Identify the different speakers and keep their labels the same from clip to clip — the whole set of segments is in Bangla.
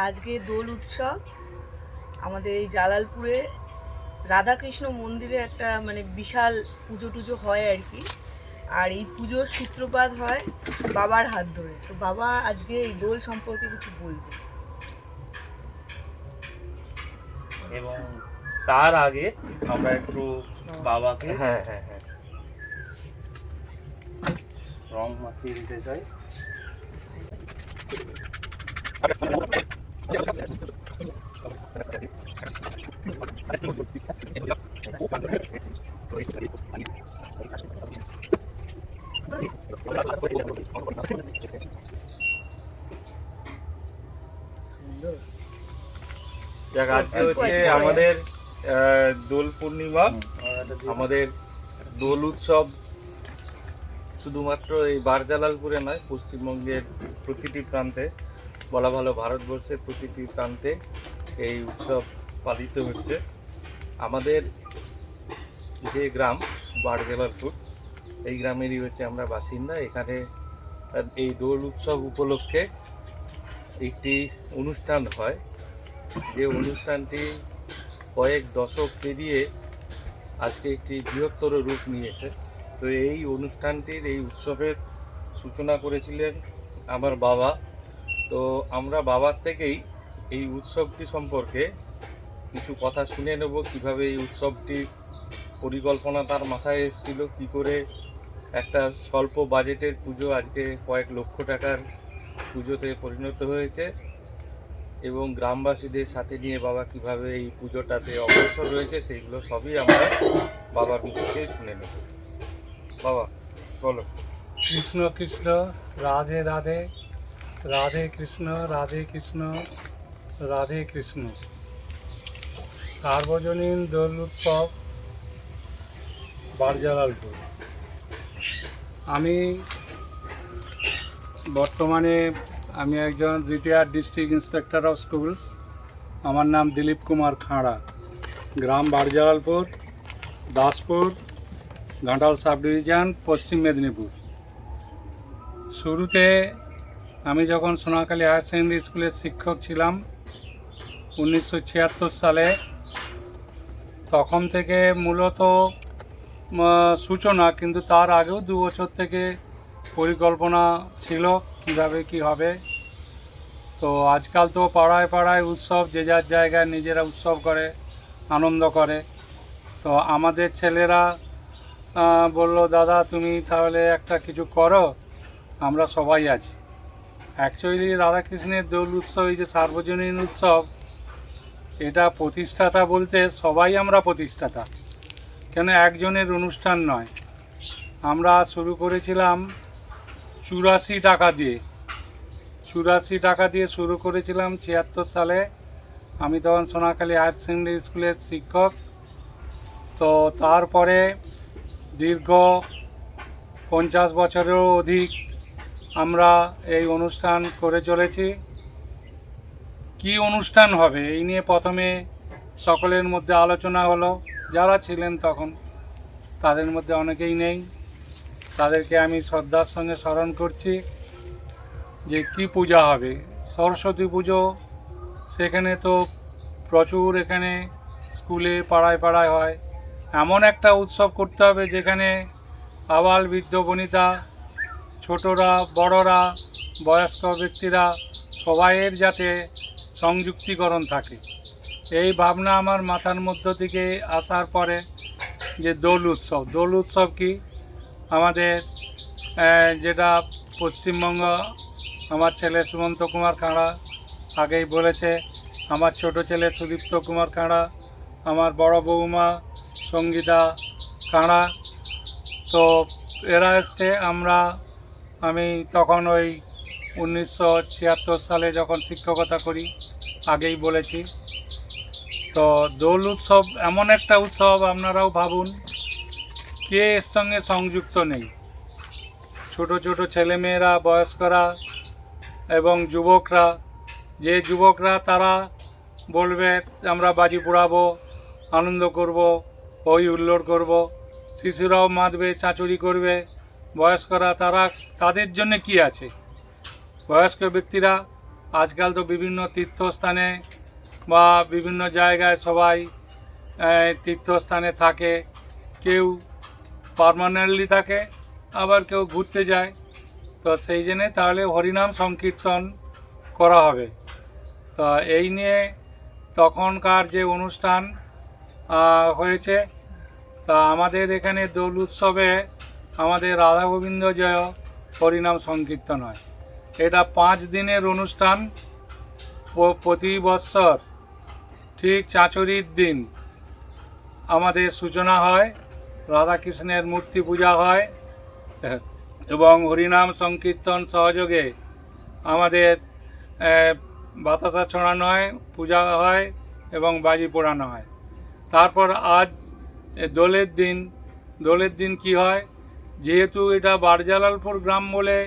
Speaker 1: আজকে দোল উৎসব আমাদের এই জালালপুরে রাধাকৃষ্ণ মন্দিরে একটা বিশাল পুজো টুজো হয় আর কি। আর এই পুজোর সূত্রপাত হয় বাবার হাত ধরে। তো বাবা আজকে এই দোল সম্পর্কে কিছু বলবে।
Speaker 2: এবং তার আগে আমরা একটু বাবাকে রং মাখিয়ে দিতে চাই।
Speaker 3: আজকে হচ্ছে আমাদের দোল পূর্ণিমা। আমাদের দোল উৎসব শুধুমাত্র এই বারজালালপুরে নয়, পশ্চিমবঙ্গের প্রতিটি প্রান্তে, বলা ভালো ভারতবর্ষের প্রতিটি প্রান্তে এই উৎসব পালিত হচ্ছে। আমাদের যে গ্রাম বারজালালপুর, এই গ্রামেরই হচ্ছে আমরা বাসিন্দা। এখানে এই দোল উৎসব উপলক্ষে একটি অনুষ্ঠান হয়, যে অনুষ্ঠানটি কয়েক দশক পেরিয়ে আজকে একটি বৃহত্তর রূপ নিয়েছে। তো এই অনুষ্ঠানটির, এই উৎসবের সূচনা করেছিলেন আমার বাবা। তো আমরা বাবার থেকেই এই উৎসবটি সম্পর্কে কিছু কথা শুনে নেব, কিভাবে এই উৎসবটির পরিকল্পনা তার মাথায় এসেছিল, কী করে একটা স্বল্প বাজেটের পুজো আজকে কয়েক লক্ষ টাকার পুজোতে পরিণত হয়েছে, এবং গ্রামবাসীদের সাথে নিয়ে বাবা কিভাবে এই পুজোটাতে অগ্রসর রয়েছে, সেইগুলো সবই আমরা বাবার মুখ থেকে শুনে নেব। বাবা বলো।
Speaker 4: কৃষ্ণ কৃষ্ণ রাধে রাধে, রাধে কৃষ্ণ রাধে কৃষ্ণ, রাধে কৃষ্ণ। সার্বজনীন দোল উৎসব বারজালালপুর। আমি বর্তমানে একজন retired district inspector of schools. আমার নাম দিলীপ কুমার খাঁড়া। গ্রাম বারজালালপুর, দাসপুর, ঘাটাল সাব ডিভিশন, পশ্চিম মেদিনীপুর। শুরুতে আমি যখন সোনাখালী হায়ার সেকেন্ডারি স্কুলের শিক্ষক ছিলাম 1976 সালে, তখন থেকে মূলত সূচনা, কিন্তু তার আগেও 2 বছর থেকে পরিকল্পনা ছিল কিভাবে কি হবে। তো আজকাল তো পাড়ায় পাড়ায় উৎসব, যে যার জায়গায় নিজেরা উৎসব করে, আনন্দ করে। তো আমাদের ছেলেরা বলল, দাদা তুমি তাহলে একটা কিছু করো, আমরা সবাই আছি। অ্যাকচুয়ালি রাধাকৃষ্ণের দোল উৎসব, এই যে সার্বজনীন উৎসব, এটা প্রতিষ্ঠাতা বলতে সবাই আমরা প্রতিষ্ঠাতা, কেন একজনের অনুষ্ঠান নয়। আমরা শুরু করেছিলাম 84 টাকা দিয়ে, 84 টাকা দিয়ে শুরু করেছিলাম 76 সালে। আমি তখন সোনাখালী হায়ার সেকেন্ডারি স্কুলের শিক্ষক। তো তারপরে দীর্ঘ 50 বছরেরও অধিক আমরা এই অনুষ্ঠান করে চলেছি। কি অনুষ্ঠান হবে এই নিয়ে প্রথমে সকলের মধ্যে আলোচনা হলো। যারা ছিলেন তখন, তাদের মধ্যে অনেকেই নেই, তাদেরকে আমি শ্রদ্ধার সঙ্গে স্মরণ করছি যে কি পূজা হবে। সরস্বতী পুজো, সেখানে তো প্রচুর, এখানে স্কুলে পাড়ায় পাড়ায় হয়। এমন একটা উৎসব করতে হবে যেখানে আবাল বৃদ্ধ বনিতা, ছোটরা বড়রা, বয়স্ক ব্যক্তিরা, সবাইয়ের যাতে সংযুক্তিকরণ থাকে। এই ভাবনা আমার মাথার মধ্য থেকে আসার পরে যে দোল উৎসব। দোল উৎসব কি আমাদের যেটা পশ্চিমবঙ্গ, আমার ছেলে সুমন্ত কুমার খাঁড়া আগেই বলেছে, আমার ছোট ছেলে সুদীপ্ত কুমার খাঁড়া, আমার বড় বৌমা সঙ্গীতা খাঁড়া। তো এরা এসছে। আমি তখন ওই 1976 সালে যখন শিক্ষকতা করি, আগেই বলেছি। তো দোল উৎসব এমন একটা উৎসব, আপনারাও ভাবুন কে এর সঙ্গে সংযুক্ত নেই। ছোট ছোট ছেলেমেয়েরা, বয়স্করা এবং যুবকরা। যে যুবকরা তারা বলবে আমরা বাজি পোড়াবো, আনন্দ করব, হই হুল্লোড় করব। শিশুরাও মাতবে, চাঁচুরি করবে। বয়স্করা তাদের জন্য কি আছে? বয়স্ক ব্যক্তিরা আজকাল তো বিভিন্ন তীর্থস্থানে বা বিভিন্ন জায়গায় সবাই তীর্থস্থানে থাকে, কেউ পার্মানেন্টলি থাকে, আবার কেউ ঘুরতে যায়। তো সেই জন্যে তাহলে হরিনাম সংকীর্তন করা হবে। তো এই নিয়ে তখনকার যে অনুষ্ঠান হয়েছে, তা আমাদের এখানে দোল উৎসবে আমাদের রাধা গোবিন্দ জয় হরিনাম সংকীর্তন হয়। এটা 5 দিনের অনুষ্ঠান। প্রতি বৎসর ঠিক চাঁচরির দিন আমাদের সূচনা হয়, রাধাকৃষ্ণের মূর্তি পূজা হয় এবং হরিনাম সংকীর্তন সহযোগে আমাদের বাতাসা ছড়ানো হয়, পূজা হয় এবং বাজি পোড়ানো হয়। তারপর আজ দোলের দিন কি হয়, যেহেতু এটা বারজালালপুর গ্রাম বলে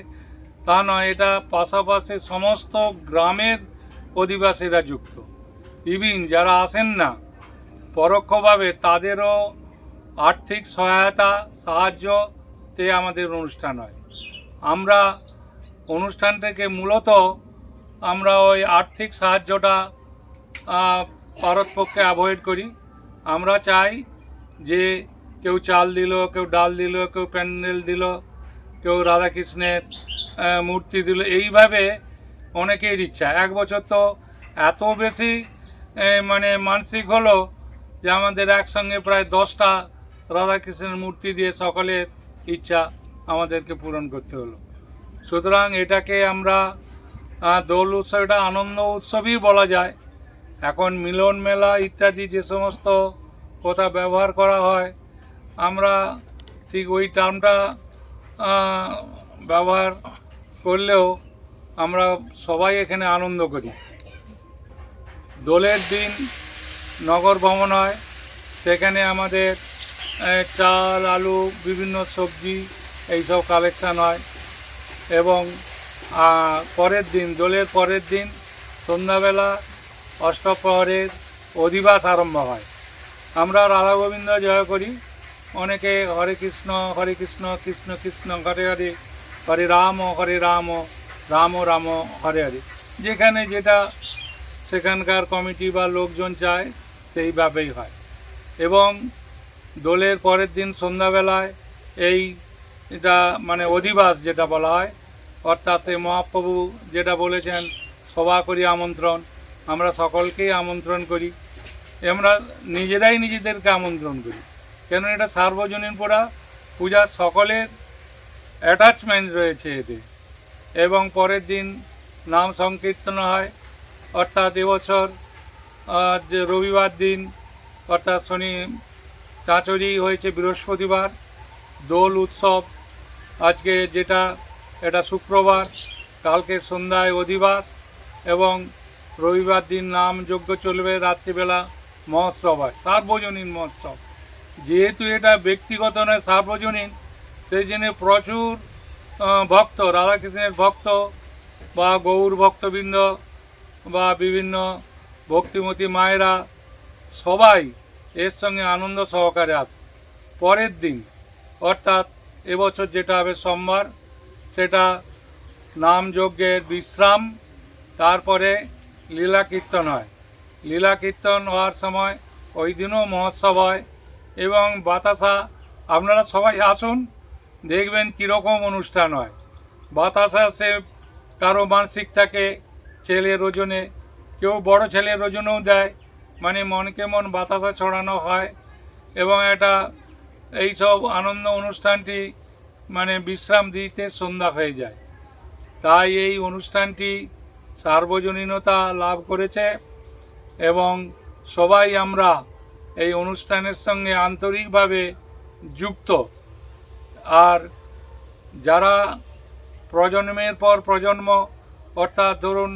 Speaker 4: তা নয়, এটা পাশাপাশি সমস্ত গ্রামের অধিবাসীরা যুক্ত। ইভিন যারা আসেন না পরোক্ষভাবে তাদেরও আর্থিক সহায়তা সাহায্যতে আমাদের অনুষ্ঠান হয়। আমরা অনুষ্ঠানটাকে মূলত আমরা ওই আর্থিক সাহায্যটা পারতপক্ষে অ্যাভয়েড করি। আমরা চাই যে কেউ চাল দিল, কেউ ডাল দিল, কেউ প্যান্ডেল দিল, কেউ রাধাকৃষ্ণের মূর্তি দিল, এইভাবে অনেকের ইচ্ছা। এক বছর তো এত বেশি মানে মানসিক হলো যে আমাদের একসঙ্গে প্রায় 10টা রাধাকৃষ্ণের মূর্তি দিয়ে সকলের ইচ্ছা আমাদেরকে পূরণ করতে হলো। সুতরাং এটাকে আমরা দোল উৎসব, এটা আনন্দ উৎসবই বলা যায়। এখন মিলন মেলা ইত্যাদি যে সমস্ত কথা ব্যবহার করা হয়, আমরা ঠিক ওই টার্মটা ব্যবহার করলেও আমরা সবাই এখানে আনন্দ করি। দোলের দিন নগর ভ্রমণ হয়, সেখানে আমাদের চাল, আলু, বিভিন্ন সবজি এইসব কালেকশান হয় এবং দোলের পরের দিন সন্ধ্যাবেলা অষ্টপ্রহরের অধিবাস আরম্ভ হয়। আমরা রাধা গোবিন্দ জয় করি, অনেকে হরে কৃষ্ণ কৃষ্ণ কৃষ্ণ হরে হরে, হরে রাম রাম রাম হরে হরে। যেখানে যেটা সেখানকার কমিটি বা লোকজন চায় সেইভাবেই হয়। এবং দোলের পরের দিন সন্ধ্যাবেলায় এটা মানে অধিবাস যেটা বলা হয়, অর্থাৎ এই মহাপ্রভু যেটা বলেছেন সভা করি আমন্ত্রণ, আমরা সকলকেই আমন্ত্রণ করি। আমরা নিজেরাই নিজেদেরকে আমন্ত্রণ করি, কেন এটা সার্বজনীন পূজা, সকলের অ্যাটাচমেন্ট রয়েছে এতে। এবং পরের দিন নাম সংকীর্তন হয়, অর্থাৎ এবছর যে রবিবার দিন অর্থাৎ চাঁচরি হয়েছে বৃহস্পতিবার, দোল উৎসব আজকে এটা শুক্রবার, কালকে সন্ধ্যায় অধিবাস এবং রবিবার দিন নাম যজ্ঞ চলবে, রাত্রিবেলা মহোৎসব হয়, সার্বজনীন মহোৎসব। যেহেতু এটা ব্যক্তিগত নয়, সার্বজনীন, সেই জন্য প্রচুর ভক্ত, রাধাকৃষ্ণের ভক্ত বা গৌর ভক্তবৃন্দ বা বিভিন্ন ভক্তিমতী মায়েরা সবাই এর সঙ্গে আনন্দ সহকারে আসে। পরের দিন অর্থাৎ এবছর যেটা হবে সোমবার, সেটা নাম যজ্ঞের বিশ্রাম, তারপরে লীলা কীর্তন হয়। লীলা কীর্তন হওয়ার সময় ওই দিনও মহোৎসব হয় এবং বাতাসা, আপনারা সবাই আসুন, দেখবেন কীরকম অনুষ্ঠান হয়। বাতাসা সে কারো মানসিক থাকে ছেলের ওজনে, কেউ বড় ছেলের ওজনেও দেয়, মানে মনকে মন বাতাসা ছড়ানো হয় এবং এইসব আনন্দ অনুষ্ঠানটি মানে বিশ্রাম দিতে সন্ধ্যা হয়ে যায়। তাই এই অনুষ্ঠানটি সার্বজনীনতা লাভ করেছে এবং সবাই আমরা এই অনুষ্ঠানের সঙ্গে আন্তরিকভাবে যুক্ত। আর যারা প্রজন্মের পর প্রজন্ম, অর্থাৎ ধরুন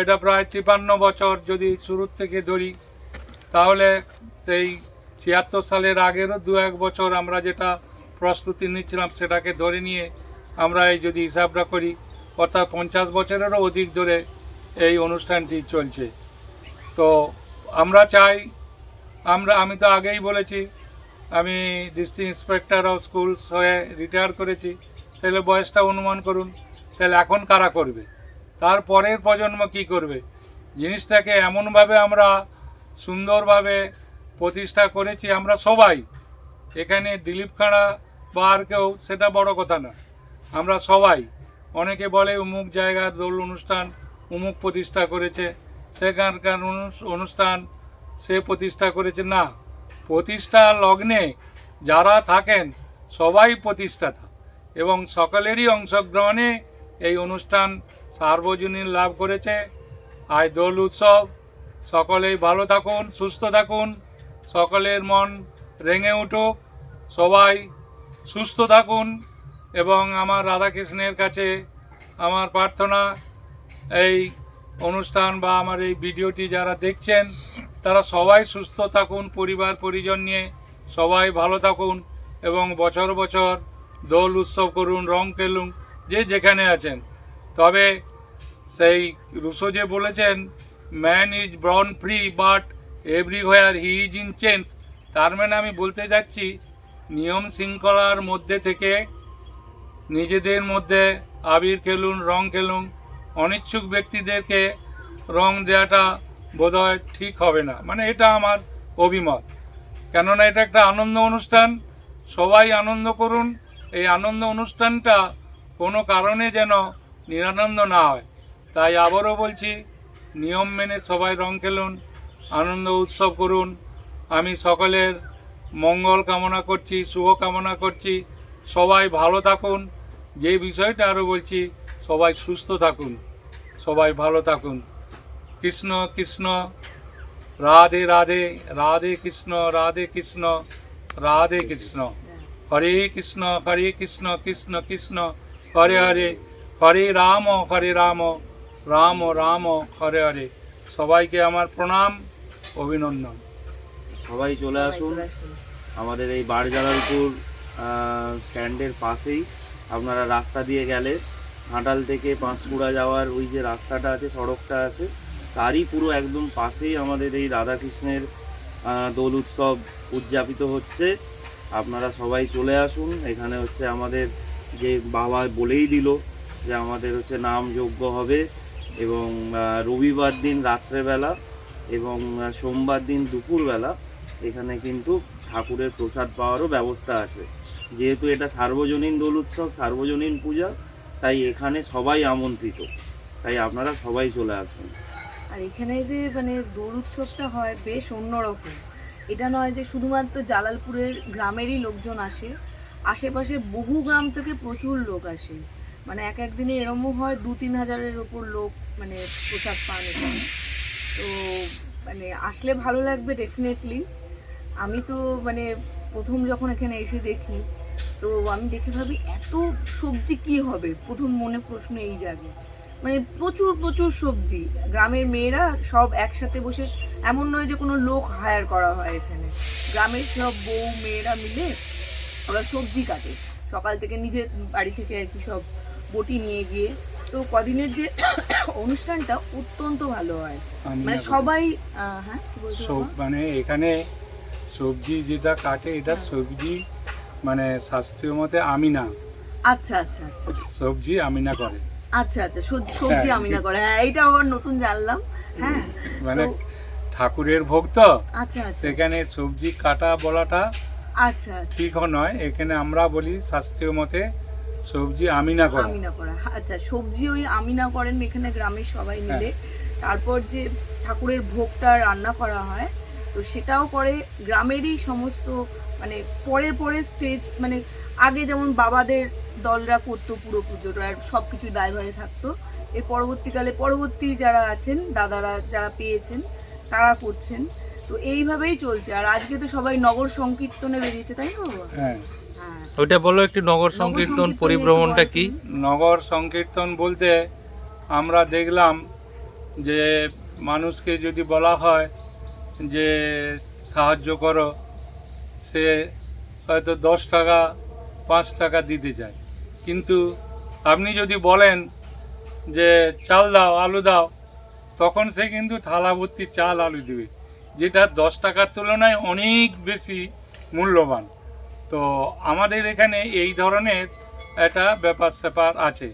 Speaker 4: এটা প্রায় 53 বছর যদি শুরুর থেকে ধরি, তাহলে সেই 76 সালের আগেরও 2-1 বছর আমরা যেটা প্রস্তুতি নিচ্ছিলাম সেটাকে ধরে নিয়ে আমরা যদি হিসাবটা করি, অর্থাৎ 50 বছরেরও অধিক ধরে এই অনুষ্ঠানটি চলছে। তো আমরা চাই, আমি তো আগেই বলেছি আমি ডিস্ট্রিক্ট ইন্সপেক্টর অফ স্কুলস হয়ে রিটায়ার করেছি, তাহলে বয়সটা অনুমান করুন, তাহলে এখন কারা করবে? তার পরের প্রজন্ম কি করবে? জিনিসটাকে এমনভাবে আমরা সুন্দরভাবে প্রতিষ্ঠা করেছি আমরা সবাই। এখানে দিলীপ খাঁড়া বা আর কেউ, সেটা বড় কথা না, আমরা সবাই। অনেকে বলে অমুক জায়গার দোল অনুষ্ঠান অমুক প্রতিষ্ঠা করেছে, সেখানকার অনুষ্ঠান সে প্রতিষ্ঠা করেছে, না। প্রতিষ্ঠা লগ্নে যারা থাকেন সবাই প্রতিষ্ঠাতা এবং সকলেরই অংশগ্রহণে এই অনুষ্ঠান সার্বজনীন লাভ করেছে। আজ দোল উৎসব, সকলেই ভালো থাকুন, সুস্থ থাকুন, সকলের মন রেঙে উঠুক, সবাই সুস্থ থাকুন। এবং আমার রাধাকৃষ্ণের কাছে আমার প্রার্থনা, এই অনুষ্ঠান বা আমার এই ভিডিওটি যারা দেখছেন তারা সবাই সুস্থ থাকুন, পরিবার পরিজন নিয়ে সবাই ভালো থাকুন এবং বছর বছর দোল উৎসব করুন, রং খেলুন, যে যেখানে আছেন। তবে সেই রুশো যে বলেছেন man is born free but everywhere he is in change, তার মানে আমি বলতে যাচ্ছি নিয়ম শৃঙ্খলার মধ্যে থেকে নিজেদের মধ্যে আবির খেলুন, রং খেলুন। অনিচ্ছুক ব্যক্তিদেরকে রং দেওয়াটা বোধহয় ঠিক হবে না, মানে এটা আমার অভিমত। কেননা এটা একটা আনন্দ অনুষ্ঠান, সবাই আনন্দ করুন। এই আনন্দ অনুষ্ঠানটা কোনো কারণে যেন নিরানন্দ না হয়। তাই আবারও বলছি, নিয়ম মেনে সবাই রং খেলুন, আনন্দ উৎসব করুন। আমি সকলের মঙ্গল কামনা করছি, শুভ কামনা করছি, সবাই ভালো থাকুন। যে বিষয়টা আরও বলছি, সবাই সুস্থ থাকুন, সবাই ভালো থাকুন। কৃষ্ণ কৃষ্ণ, রাধে রাধে, রাধে কৃষ্ণ, রাধে কৃষ্ণ, রাধে কৃষ্ণ। হরে কৃষ্ণ, কৃষ্ণ কৃষ্ণ, হরে হরে, হরে রাম, রাম রাম, হরে হরে। সবাইকে আমার প্রণাম, অভিনন্দন।
Speaker 2: সবাই চলে আসুন আমাদের এই বারজালালপুর স্ট্যান্ডের পাশেই। আপনারা রাস্তা দিয়ে গেলে ঘাটাল থেকে পাঁশকুড়া যাওয়ার ওই যে রাস্তাটা আছে, সড়কটা আছে, তারই পুরো একদম পাশেই আমাদের এই রাধাকৃষ্ণের দোল উৎসব উদযাপিত হচ্ছে। আপনারা সবাই চলে আসুন। এখানে হচ্ছে আমাদের যে বাবা বলেই দিল যে আমাদের হচ্ছে নাম যজ্ঞ হবে, এবং রবিবার দিন রাত্রেবেলা এবং সোমবার দিন দুপুরবেলা এখানে কিন্তু ঠাকুরের প্রসাদ পাওয়ারও ব্যবস্থা আছে। যেহেতু এটা সার্বজনীন দোল উৎসব, সার্বজনীন পূজা, তাই এখানে সবাই আমন্ত্রিত। তাই আপনারা সবাই চলে আসবেন।
Speaker 1: আর এখানে যে মানে দোল উৎসবটা হয় বেশ অন্যরকম। এটা নয় যে শুধুমাত্র জালালপুরের গ্রামেরই লোকজন আসে, আশেপাশে বহু গ্রাম থেকে প্রচুর লোক আসে। মানে এক একদিনে এরমও হয় 2-3 হাজারের ওপর লোক মানে প্রসাদ পান এখানে। তো মানে আসলে ভালো লাগবে ডেফিনেটলি। আমি তো মানে প্রথম যখন এখানে এসে দেখি, তো আমি দেখে ভাবি এত সবজি কি হবে, প্রথম মনে প্রশ্ন এই জাগে। মানে প্রচুর প্রচুর সবজি, গ্রামের মেয়েরা সব একসাথে বসে, এমন নয় যে কোনো লোক হায়ার করা হয় এখানে, গ্রামের সব বউ মেয়েরা মিলে ওরা সবজি কাটে সকাল থেকে, নিজের বাড়ি থেকে আর কি সব বটি নিয়ে গিয়ে। তো কদিনের যে অনুষ্ঠানটা অত্যন্ত ভালো হয়, মানে সবাই হ্যাঁ কি বলছো বাবা?
Speaker 4: মানে এখানে সবজি যেটা কাটে এটা সবজি মানে শাস্ত্রীয় মতে আমিনা,
Speaker 1: আচ্ছা আচ্ছা আচ্ছা
Speaker 4: সবজি আমিনা করে।
Speaker 1: আচ্ছা আচ্ছা সবজি আমিনা করে, হ্যাঁ এইটা আবার নতুন জানলাম। হ্যাঁ
Speaker 4: মানে ঠাকুরের ভোগ তো,
Speaker 1: আচ্ছা আচ্ছা
Speaker 4: সেখানে সবজি কাটা বলাটা
Speaker 1: আচ্ছা
Speaker 4: ঠিক নয়। এখানে আমরা বলি শাস্ত্রীয় মতে সবজি আমিনা করা।
Speaker 1: আমিনা করা, আচ্ছা সবজি ওই আমিনা করেন এখানে গ্রামের সবাই মিলে। তারপর যে ঠাকুরের ভোগটা রান্না করা হয়, তো সেটাও করে গ্রামেরই সমস্ত, মানে পরে স্টেজ, মানে আগে যেমন বাবাদের দলরা করতো পুরো পুজোটা, আর সব কিছু দায়ভারে থাকতো। এর পরবর্তীকালে পরবর্তী যারা আছেন দাদারা যারা পেয়েছেন তারা করছেন। তো এইভাবেই চলছে। আর আজকে তো সবাই নগর সংকীর্তনে বেরিয়েছে, তাই না বাবা?
Speaker 4: হ্যাঁ,
Speaker 1: হ্যাঁ
Speaker 3: ওইটা বলো একটু, নগর সংকীর্তন পরিভ্রমণটা কি?
Speaker 4: নগর সংকীর্তন বলতে আমরা দেখলাম যে মানুষকে যদি বলা হয় যে সাহায্য করো, সে হয়তো 10 টাকা 5 টাকা দিতে চায়, কিন্তু আপনি যদি বলেন যে চাল দাও, আলু দাও, তখন সে কিন্তু থালা ভর্তি চাল আলু দেবে, যেটা 10 টাকার তুলনায় অনেক বেশি মূল্যবান। তো আমাদের এখানে এই ধরনের একটা ব্যাপার স্যাপার আছে।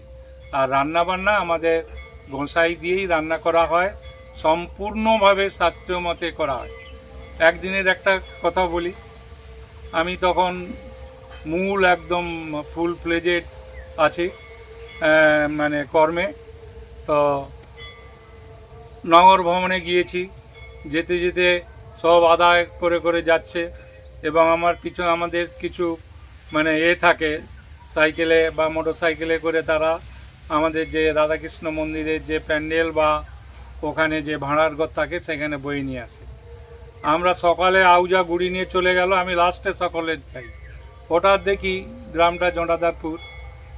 Speaker 4: আর রান্নাবান্না আমাদের গোসাই দিয়েই রান্না করা হয়, সম্পূর্ণভাবে শাস্ত্রীয় মতে করা হয়। একদিনের একটা কথা বলি, আমি তখন মূল একদম ফুল ফ্লেজেড আছি মানে কর্মে। তো নগর ভ্রমণে গিয়েছি, যেতে যেতে সব আদায় করে করে যাচ্ছে এবং আমার আমাদের কিছু মানে থাকে সাইকেলে বা মোটর সাইকেলে করে তারা আমাদের যে রাধাকৃষ্ণ মন্দিরের যে প্যান্ডেল বা ওখানে যে ভাড়ার ঘর থাকে সেখানে বই নিয়ে আসে। আমরা সকালে আউজা গুড়ি নিয়ে চলে গেল, আমি লাস্টে সকলে যাই। হঠাৎ দেখি গ্রামটা জটাদারপুর,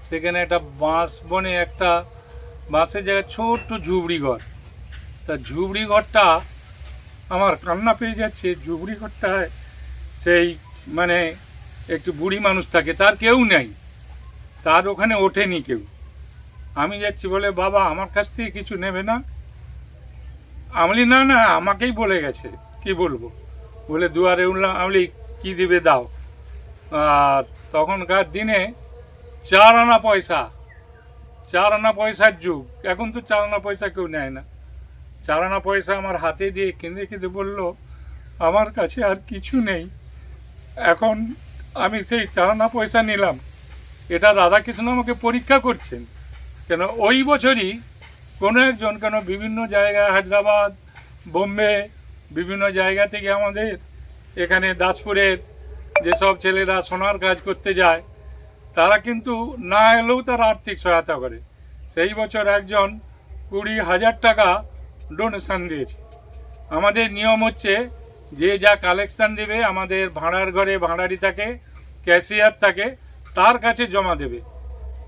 Speaker 4: সেখানে একটা বাঁশ বনে একটা বাঁশের জায়গায় ছোট্ট ঝুবড়ি ঘর। তা ঝুবড়ি ঘরটা আমার কান্না পেয়ে যাচ্ছে। ঝুবড়ি ঘরটায় সেই মানে একটু বুড়ি মানুষ থাকে, তার কেউ নেই, তার ওখানে ওঠেনি কেউ। আমি যাচ্ছি, বলে বাবা আমার কাছ থেকে কিছু নেবে না? আমি বলি না না, আমাকেই বলে গেছে, কি বলবো। বলে দুয়ারে উঠলাম, আমি বলি কী দিবে দাও। তখনকার দিনে 4 আনা পয়সা, 4 আনা পয়সার যুগ। এখন তো 4 আনা পয়সা কেউ নেয় না। 4 আনা পয়সা আমার হাতে দিয়ে কেঁদে কেঁদে বলল, আমার কাছে আর কিছু নেই। এখন আমি সেই 4 আনা পয়সা নিলাম, এটা রাধাকৃষ্ণ আমাকে পরীক্ষা করছেন। কেন ওই বছরই কোনো একজন, কেন বিভিন্ন জায়গায় হায়দ্রাবাদ, বোম্বে, বিভিন্ন জায়গা থেকে আমাদের এখানে দাসপুরের যেসব ছেলেরা সোনার কাজ করতে যায়, তারা কিন্তু না এলেও তারা আর্থিক সহায়তা করে। সেই বছর একজন 20,000 টাকা ডোনেশান দিয়েছে। আমাদের নিয়ম হচ্ছে যে যা কালেকশান দেবে, আমাদের ভাড়ার ঘরে ভাড়ারি থাকে, ক্যাশিয়ার থাকে, তার কাছে জমা দেবে।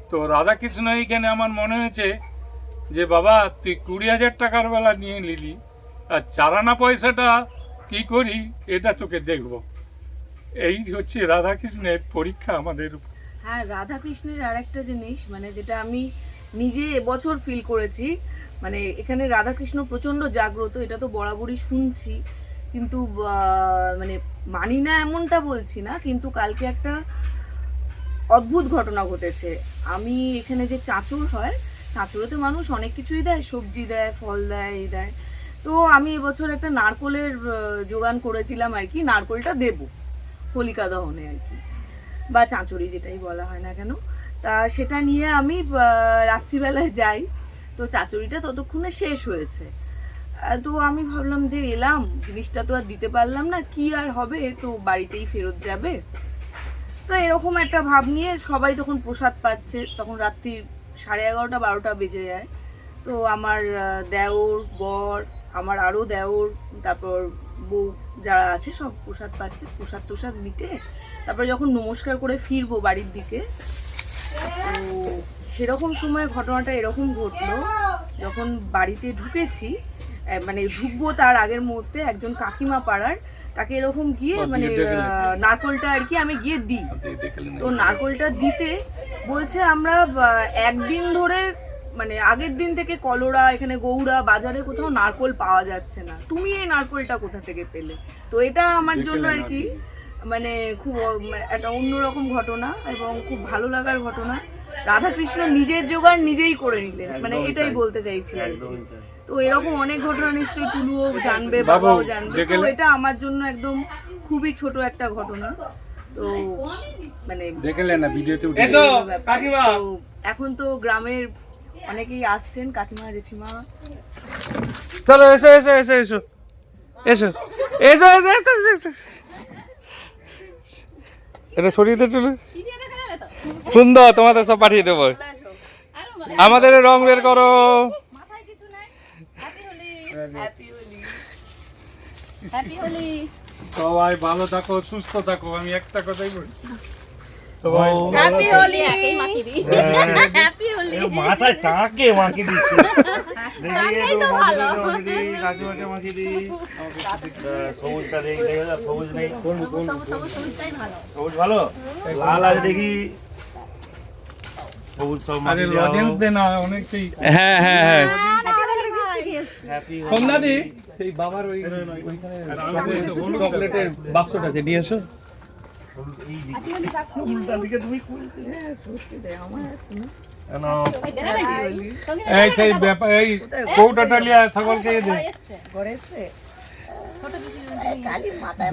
Speaker 4: তো রাধাকৃষ্ণ এইখানে আমার মনে হয়েছে যে বাবা তুই 20,000 টাকার বেলা নিয়ে নিলি, আর 4 আনা পয়সাটা কী করি এটা তোকে দেখব। এই হচ্ছে রাধাকৃষ্ণের পরীক্ষা আমাদের উপর।
Speaker 1: হ্যাঁ, রাধাকৃষ্ণের আর একটা জিনিস মানে যেটা আমি নিজে এবছর ফিল করেছি, মানে এখানে রাধাকৃষ্ণ প্রচণ্ড জাগ্রত, এটা তো বরাবরই শুনছি, কিন্তু মানে মানি না এমনটা বলছি না, কিন্তু কালকে একটা অদ্ভুত ঘটনা ঘটেছে। আমি এখানে যে চাঁচর হয়, চাঁচড়েতে মানুষ অনেক কিছুই দেয়, সবজি দেয়, ফল দেয়, এই দেয়। তো আমি এবছর একটা নারকোলের জোগান করেছিলাম আর কি, নারকোলটা দেব হোলিকা দহনে আর কি, বা চাঁচড়ি যেটাই বলা হয় না কেন। তা সেটা নিয়ে আমি রাত্রিবেলায় যাই, তো চাঁচড়িটা ততক্ষণে শেষ হয়েছে। তো আমি ভাবলাম যে এলাম, জিনিসটা তো আর দিতে পারলাম না, কি আর হবে, তো বাড়িতেই ফেরত যাবে। তো এরকম একটা ভাব নিয়ে সবাই তখন প্রসাদ পাচ্ছে, তখন রাত্রির 11:30-12টা বেজে যায়। তো আমার দেওর, বর, আমার আরও দেওর, তারপর বউ যারা আছে সব প্রসাদ পাচ্ছে। প্রসাদ মিটে তারপরে যখন নমস্কার করে ফিরবো বাড়ির দিকে, তো সেরকম সময় ঘটনাটা এরকম ঘটলো, যখন বাড়িতে ঢুকেছি, মানে ঢুকবো তার আগের মুহূর্তে একজন কাকিমা পাড়ার, তাকে এরকম গিয়ে মানে নারকোলটা আর কি আমি গিয়ে দিই। তো নারকোলটা দিতে বলছে আমরা একদিন ধরে মানে আগের দিন থেকে কলোরা, এখানে গৌড়া বাজারে কোথাও নারকোল পাওয়া যাচ্ছে না, তুমি এই নারকোলটা কোথা থেকে পেলে? তো এটা আমার জন্য আর কি মানে খুব একটা অন্যরকম ঘটনা এবং খুব ভালো লাগার ঘটনা। রাধাকৃষ্ণ নিজের জোগাড় নিজেই করে নিলেন, মানে এটাই বলতে চাইছি। তো এরকম অনেক ঘটনা নিশ্চয়ই টুলুও জানবে, বাবাও জানবে। তো এটা আমার জন্য একদম খুবই ছোট একটা ঘটনা। তো মানে
Speaker 4: দেখলেন না ভিডিওতে উঠে
Speaker 1: এখন তো গ্রামের অনেকেই আসছেন, কাকিমা, জেঠিমা।
Speaker 3: চলো এসো এসো এসো এসো এসো এসো এসো এসো, এটা সরিয়ে দে টুলু। সুন্দর, তোমাদের সব পাঠিয়ে দেবো। আমাদের রং বের করো।
Speaker 4: সবাই ভালো থাকো, সুস্থ থাকো, আমি একটা কথাই বলছি,
Speaker 2: মাথায় টাকে মাখি দিচ্ছে, সবুজটা দেখি, সবুজ নেই, সবুজ ভালো, লাল আছে দেখি, সবুজ সব
Speaker 4: লজেন্স দে না অনেকই।
Speaker 3: হ্যাঁ হ্যাঁ হ্যাঁ,
Speaker 4: সোমনাথি
Speaker 3: সেই বাবার ওই চকলেটের বাক্সটা নিয়ে এসো।
Speaker 2: এই দিকে উল্টা দিকে তুমি খুলতে
Speaker 4: এই সেই ব্যাপার এই কৌটাটা লিয়া সকলকে দে
Speaker 1: ঘরে এসছে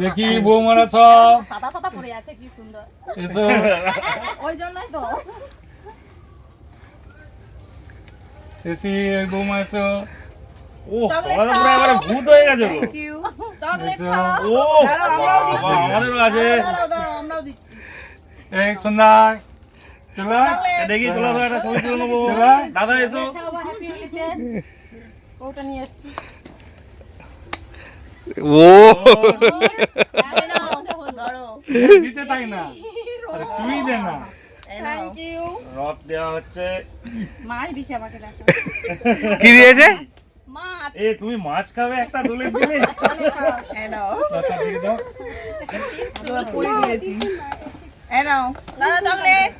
Speaker 4: দেখি বৌমারা সব
Speaker 5: সাদা সাদা পড়ে আছে কি সুন্দর
Speaker 4: এসো
Speaker 5: ওই জন্যই তো
Speaker 4: এসি এই বৌমা এসো
Speaker 2: ও সবাই পুরো এবারে ভূত হয়ে গেছে গো।
Speaker 1: কিউ
Speaker 4: এসো
Speaker 2: ও বাবা, আমাদেরও আছে
Speaker 1: আমরাও দিচ্ছি
Speaker 4: এই সুন্দর চলো
Speaker 2: দেখি চলো তো একটা ছবি তুলে নেবো
Speaker 4: চলো।
Speaker 2: দাদা এসো
Speaker 5: ওটা নিয়ে এসেছি
Speaker 4: দিতে তাই না আরে তুই দে না
Speaker 1: থ্যাংক ইউ
Speaker 2: রথ দেওয়া হচ্ছে।
Speaker 5: মাছ দিছে আমাকে দেখো
Speaker 6: কি দিয়েছে?
Speaker 5: মাছ
Speaker 2: এ তুমি মাছ খাবে একটা দোলের দিনে?
Speaker 1: এই নাও
Speaker 4: আচ্ছা দিয়ে দাও
Speaker 1: তোরা করে দিয়েছি
Speaker 5: এই নাও দাদা চকলেট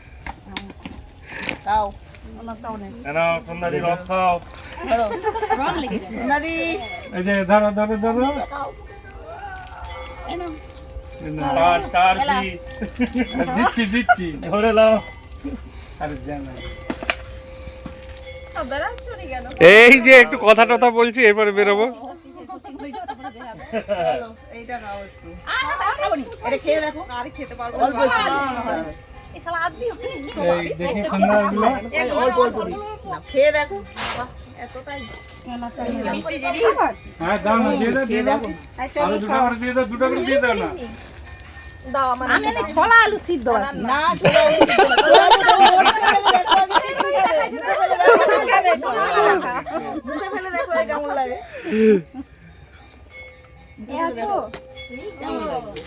Speaker 5: দাও
Speaker 2: না সুন্দরী রথ খাও।
Speaker 5: রং লেগেছে
Speaker 1: সোনাদি
Speaker 4: এই যে ধরো ধরো ধরো
Speaker 5: এই নাও
Speaker 2: স্টার স্টার পিস
Speaker 4: দিচ্ছি দিচ্ছি
Speaker 2: ধরে নাও।
Speaker 4: আরে জানা
Speaker 5: বেড়াচ্ছ নি কেন
Speaker 6: এই যে একটু কথা টথা বলছি এরপরে বেরোবো।
Speaker 1: এইটা খাও একটু
Speaker 5: খাবো নি
Speaker 1: এটা খেয়ে দেখো আর খেতে পারবো অল্প
Speaker 5: এই শালা হাত দিও
Speaker 4: এই দেখি সুন্দর গুলো
Speaker 1: অল্প অল্প দিচ্ছি না খেয়ে দেখো বাহ এতটাই মিষ্টি জিনিস
Speaker 4: হ্যাঁ দাও না দিয়ে দাও দিয়ে দাও আরো দুটো করে দিয়ে দাও দুটো করে দিয়ে দাও না
Speaker 1: দাও আমার
Speaker 5: আমি এনে ছোলা আলু সিদ্ধ
Speaker 1: না মুখে ফেলে দেখো এই কেমন লাগে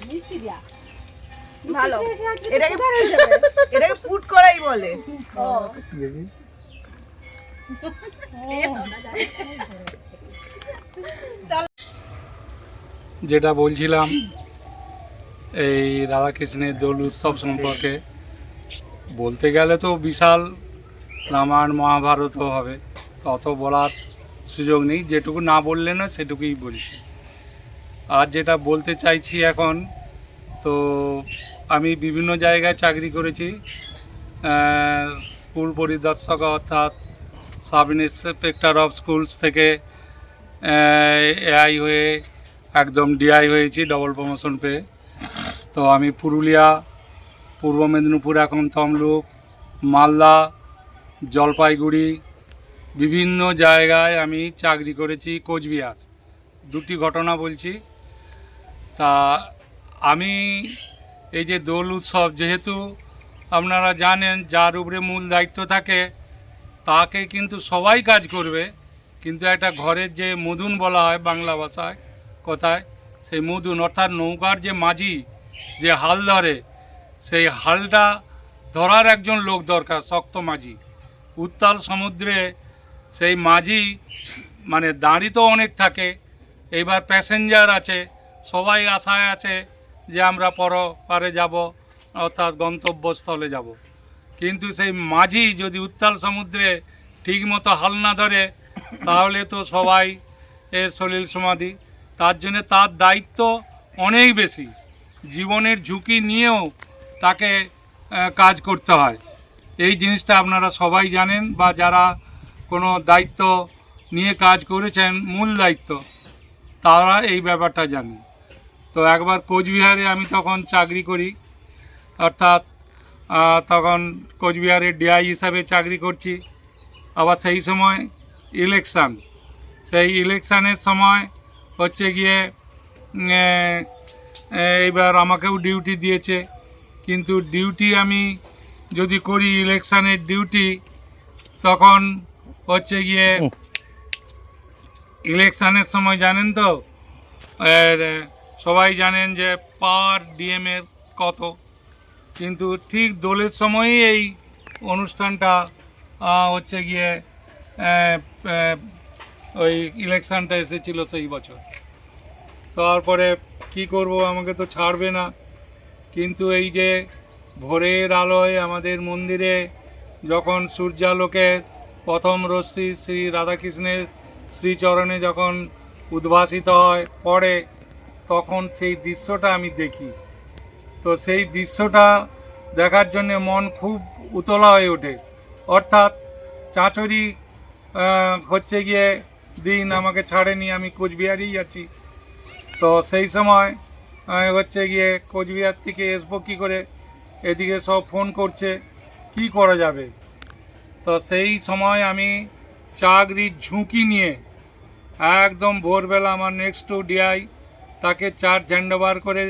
Speaker 5: মিষ্টি দিয়া
Speaker 1: ভালো এটাকে এটাকে পুট করাই বলে
Speaker 4: দেখি যেটা বলছিলাম এই রাধাকৃষ্ণের দোল উৎসব সম্পর্কে বলতে গেলে তো বিশাল রামায়ণ মহাভারতও হবে অত বলার সুযোগ নেই যেটুকু না বললে না সেটুকুই বলছি আর যেটা বলতে চাইছি এখন তো আমি বিভিন্ন জায়গায় চাকরি করেছি স্কুল পরিদর্শক অর্থাৎ সাব ইন্সপেক্টর অফ স্কুলস থেকে এআই হয়ে একদম ডিআই হয়েছি ডবল প্রমোশন পেয়ে তো আমি পুরুলিয়া পূর্ব মেদিনীপুর এখন তমলুক মালদা জলপাইগুড়ি বিভিন্ন জায়গায় আমি চাকরি করেছি কোচবিহার দুটি ঘটনা বলছি তা আমি এই যে দোল উৎসব যেহেতু আপনারা জানেন যার উপরে মূল দায়িত্ব থাকে তাকে কিন্তু সবাই কাজ করবে কিন্তু একটা ঘরের যে মধুন বলা হয় বাংলা ভাষায় কথায় সেই মধুন অর্থাৎ নৌকার যে মাঝি যে হাল ধরে সেই হালটা ধরার একজন লোক দরকার শক্ত মাঝি উত্তাল সমুদ্রে সেই মাঝি মানে দাঁড়ি তো অনেক থাকে এইবার প্যাসেঞ্জার আছে সবাই আশায় আছে যে আমরা পারে যাব অর্থাৎ গন্তব্যস্থলে যাব কিন্তু সেই মাঝি যদি উত্তাল সমুদ্রে ঠিকমতো হাল না ধরে তাহলে তো সবাই এর সলিল সমাধি তার জন্য তার দায়িত্ব অনেক বেশি জীবনের ঝুঁকি নিয়েও তাকে কাজ করতে হয় এই জিনিসটা আপনারা সবাই জানেন বা যারা কোনো দায়িত্ব নিয়ে কাজ করেছেন মূল দায়িত্ব তারা এই ব্যাপারটা জানেন তো একবার কোচবিহারে আমি তখন চাকরি করি অর্থাৎ তখন কোচবিহারের ডিআই হিসাবে চাকরি করছি আবার সেই সময় ইলেকশান সেই ইলেকশানের সময় হচ্ছে গিয়ে এইবার আমাকেও ডিউটি দিয়েছে কিন্তু ডিউটি আমি যদি করি ইলেকশানের ডিউটি তখন হচ্ছে গিয়ে ইলেকশানের সময় জানেন তো সবাই জানেন যে পাওয়ার ডিএমের কত কিন্তু ঠিক দোলের সময়ই এই অনুষ্ঠানটা হচ্ছে গিয়ে ওই ইলেকশানটা এসেছিল সেই বছর তারপরে কি করব আমাকে তো ছাড়বে না কিন্তু এই যে ভোরের আলোয় আমাদের মন্দিরে যখন সূর্যালোকের প্রথম রশ্মি শ্রী রাধাকৃষ্ণের শ্রীচরণে যখন উদ্ভাসিত হয় পড়ে তখন সেই দৃশ্যটা আমি দেখি তো সেই দৃশ্যটা দেখার জন্য মন খুব উতলা হয়ে ওঠে। অর্থাৎ চাঁচরি হচ্ছে গিয়ে দিন আমাকে ছাড়েনি, আমি কোচবিহারেই আছি। তো সেই সময় হচ্ছে গিয়ে কোচবিহার থেকে আসবো কী করে, এদিকে সব ফোন করছে কি করা যাবে। তো সেই সময় আমি চাকরির ঝুঁকি নিয়ে একদম ভোরবেলা আমার নেক্সট টু ডিআই তাকে চার্জ হ্যান্ডওভার করে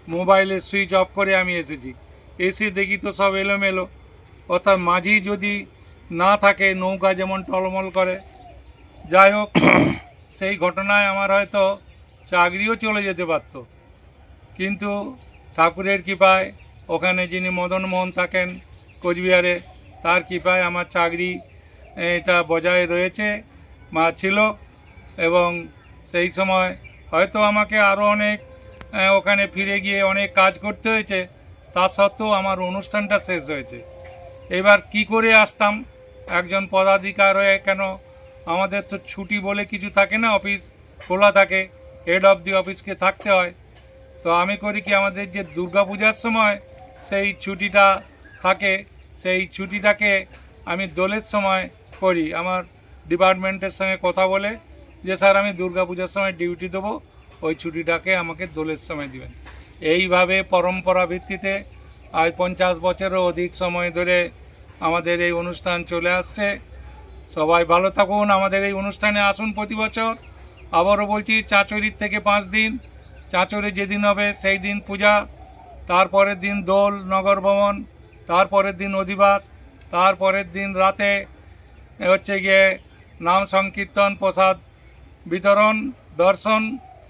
Speaker 4: মোবাইলে সুইচ অফ করে আমি এসেছি। এসে দেখি তো সব এলোমেলো, অর্থাৎ মাঝি যদি না থাকে নৌকা যেমন টলমল করে। যাই হোক, সেই ঘটনায় আমার হয়তো চাকরিও চলে যেতে পারত, কিন্তু ঠাকুরের কৃপায় ওখানে যিনি মদন মোহন থাকেন কোচবিহারে, তার কৃপায় আমার চাকরি এটা বজায় রয়েছে ছিল। এবং সেই সময় হয়তো আমাকে আরও অনেক ওখানে ফিরে গিয়ে অনেক কাজ করতে হয়েছে, তা সত্ত্বেও আমার অনুষ্ঠানটা শেষ হয়েছে। এবার কি করে আসতাম একজন পদাধিকার হয়ে, কেন আমাদের তো ছুটি বলে কিছু থাকে না, অফিস খোলা থাকে, হেড অফ দি অফিসকে থাকতে হয়। তো আমি করি কি, আমাদের যে দুর্গাপূজার সময় সেই ছুটিটা থাকে, সেই ছুটিটাকে আমি দোলের সময় করি। আমার ডিপার্টমেন্টের সঙ্গে কথা বলে যে স্যার আমি দুর্গাপূজার সময় ডিউটি দেবো, ওই ছুটিটাকে আমাকে দোলের সময় দিবেন। এইভাবে পরম্পরা ভিত্তিতে আজ 50 বছরেরও অধিক সময় ধরে আমাদের এই অনুষ্ঠান চলে আসছে। সবাই ভালো থাকুন, আমাদের এই অনুষ্ঠানে আসুন প্রতি বছর। আবারও বলছি, চাঁচরির থেকে 5 দিন, চাঁচরে যেদিন হবে সেই দিন পূজা, তারপরের দিন দোল নগর ভ্রমণ, তারপরের দিন অধিবাস, তারপরের দিন রাতে হচ্ছে গিয়ে নাম সংকীর্তন, প্রসাদ বিতরণ, দর্শন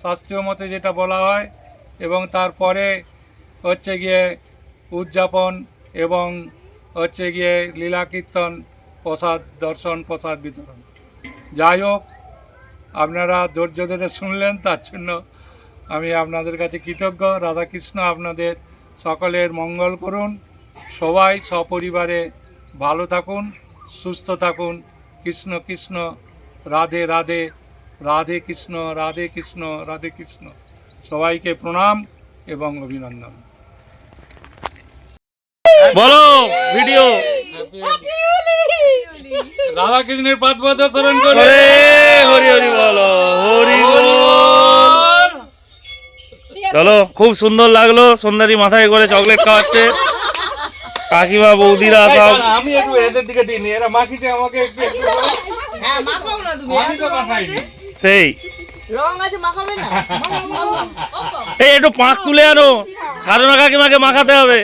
Speaker 4: শাস্ত্রীয় মতে যেটা বলা হয়, এবং তারপরে হচ্ছে গিয়ে উদযাপন এবং হচ্ছে গিয়ে লীলা কীর্তন, প্রসাদ দর্শন, প্রসাদ বিতরণ। যাই হোক, আপনারা ধৈর্য ধরে শুনলেন, তার জন্য আমি আপনাদের কাছে কৃতজ্ঞ। রাধাকৃষ্ণ আপনাদের সকলের মঙ্গল করুন। সবাই সপরিবারে ভালো থাকুন, সুস্থ থাকুন। কৃষ্ণ কৃষ্ণ, রাধে রাধে, রাধে কৃষ্ণ, রাধে কৃষ্ণ, রাধে কৃষ্ণ। সবাইকে প্রণাম এবং অভিনন্দন।
Speaker 6: বলো ভিডিও
Speaker 4: রাধাকৃষ্ণের পাদ স্মরণ করে
Speaker 6: করে হরি হরি বলো, হরি বল। চলো, খুব সুন্দর লাগলো। সন্ধ্যারি মাথায় করে চকলেট খাওয়াচ্ছে, কাকিমা বৌদিরা সব।
Speaker 3: আমি একটু এদের দিকে দিইনি, এরা মাখিতে আমাকে একটু
Speaker 1: হ্যাঁ, মাখাও না তুমি,
Speaker 3: আমি তো মাখাইনি।
Speaker 6: সেই
Speaker 1: রং আছে, মাখাবে না?
Speaker 6: এই একটু পাঁক তুলে আনো, সাধনা কাকিমাকে মাখাতে হবে।